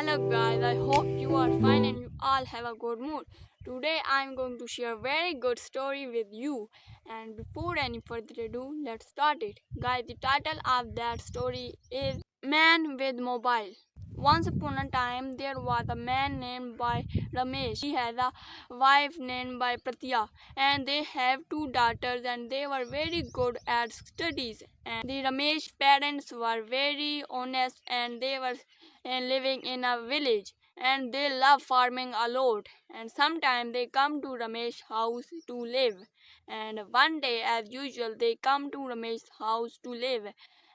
Hello guys, I hope you are fine and you all have a good mood. Today I am going to share a very good story with you. And before any further ado, let's start it. Guys, the title of that story is Man with Mobile. Once upon a time, there was a man named by Ramesh. He has a wife named by Pratya, and they have two daughters, and they were very good at studies. And the Ramesh parents were very honest, and they were living in a village, and they love farming a lot. And sometimes they come to Ramesh's house to live. And one day, as usual, they come to Ramesh's house to live.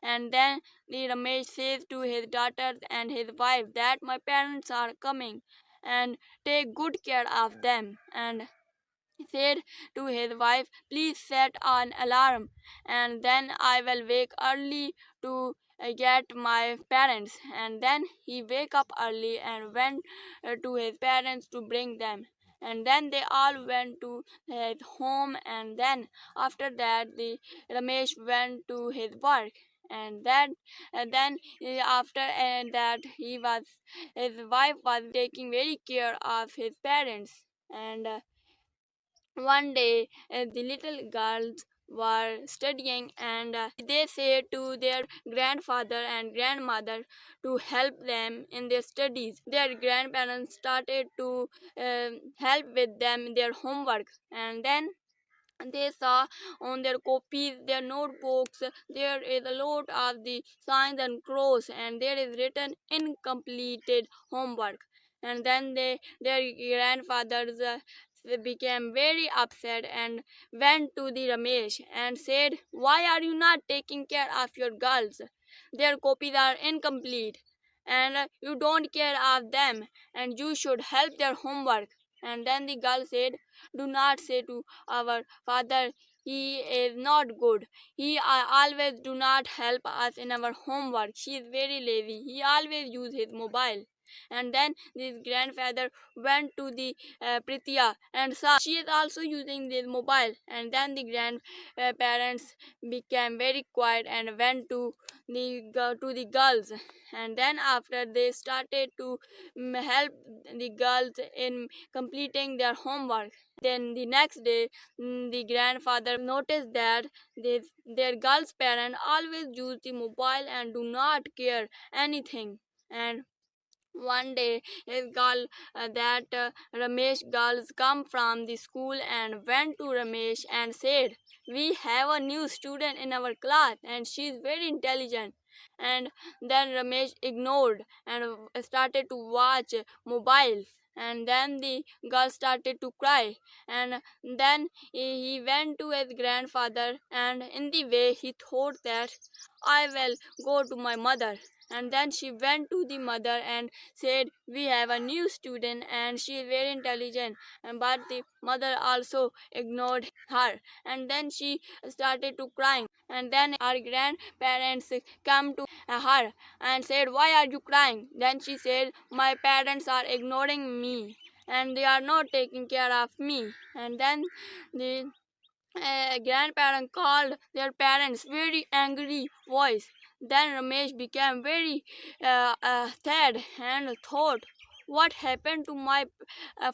And then the Ramesh says to his daughters and his wife that my parents are coming and take good care of them. And said to his wife, please set an alarm and then I will wake early to get my parents. And then he wake up early and went to his parents to bring them. And then they all went to his home, and then after that the Ramesh went to his work. And then after that he was his wife was taking very care of his parents. And one day, the little girls were studying, and they said to their grandfather and grandmother to help them in their studies. Their grandparents started to help with them in their homework, and then they saw on their copies, their notebooks, there is a lot of the signs and cross, and there is written incompleted homework. And then their grandfathers became very upset and went to the Ramesh and said, why are you not taking care of your girls? Their copies are incomplete, and you don't care of them, and you should help their homework. And then the girl said, do not say to our father, he is not good. He always do not help us in our homework. She is very lazy. He always use his mobile. And then this grandfather went to the Pritya and saw she is also using this mobile. And then the grandparents became very quiet and went to the girls. And then after they started to help the girls in completing their homework. Then the next day, the grandfather noticed that their girl's parents always use the mobile and do not care anything. And one day, his girl that Ramesh girls come from the school and went to Ramesh and said, "We have a new student in our class, and she is very intelligent." And then Ramesh ignored and started to watch mobile. And then the girl started to cry. And then he went to his grandfather, and in the way he thought that I will go to my mother. And then she went to the mother and said, we have a new student and she is very intelligent. But the mother also ignored her. And then she started to crying. And then our grandparents come to her and said, why are you crying? Then she said, my parents are ignoring me and they are not taking care of me. And then the grandparent called their parents very angry voice. Then Ramesh became very sad and thought, what happened to my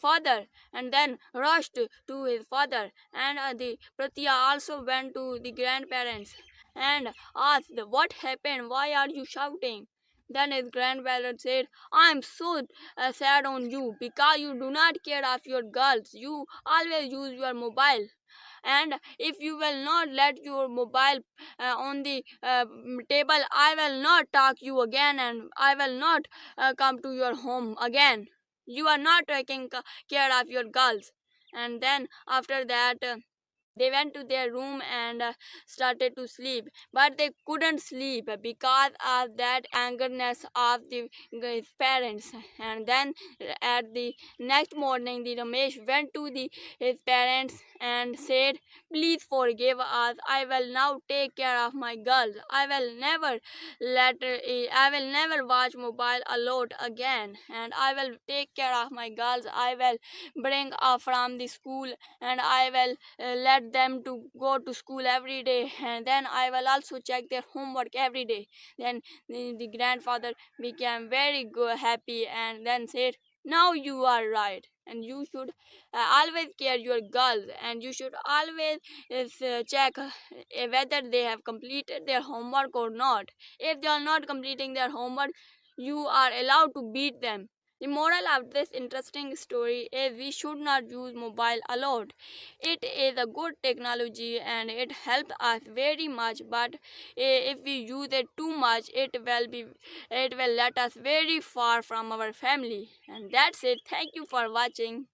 father? And then rushed to his father. And the Pratya also went to the grandparents and asked, what happened? Why are you shouting? Then his grandparents said, I am so sad on you because you do not care of your girls. You always use your mobile, and if you will not let your mobile on the table, I will not talk you again and I will not come to your home again. You are not taking care of your girls. And then after that, they went to their room and started to sleep, but they couldn't sleep because of that angerness of the his parents. And then at the next morning, the Ramesh went to his parents and said, please forgive us. I will now take care of my girls. I will never watch mobile a lot again, and I will take care of my girls. I will bring from the school and I will let them to go to school every day, and then I will also check their homework every day. Then the grandfather became very happy and then said, now you are right, and you should always care your girls, and you should always check whether they have completed their homework or not. If they are not completing their homework, you are allowed to beat them. The moral of this interesting story is we should not use mobile a lot. It is a good technology and it helps us very much, but if we use it too much, it will let us very far from our family. And that's it. Thank you for watching.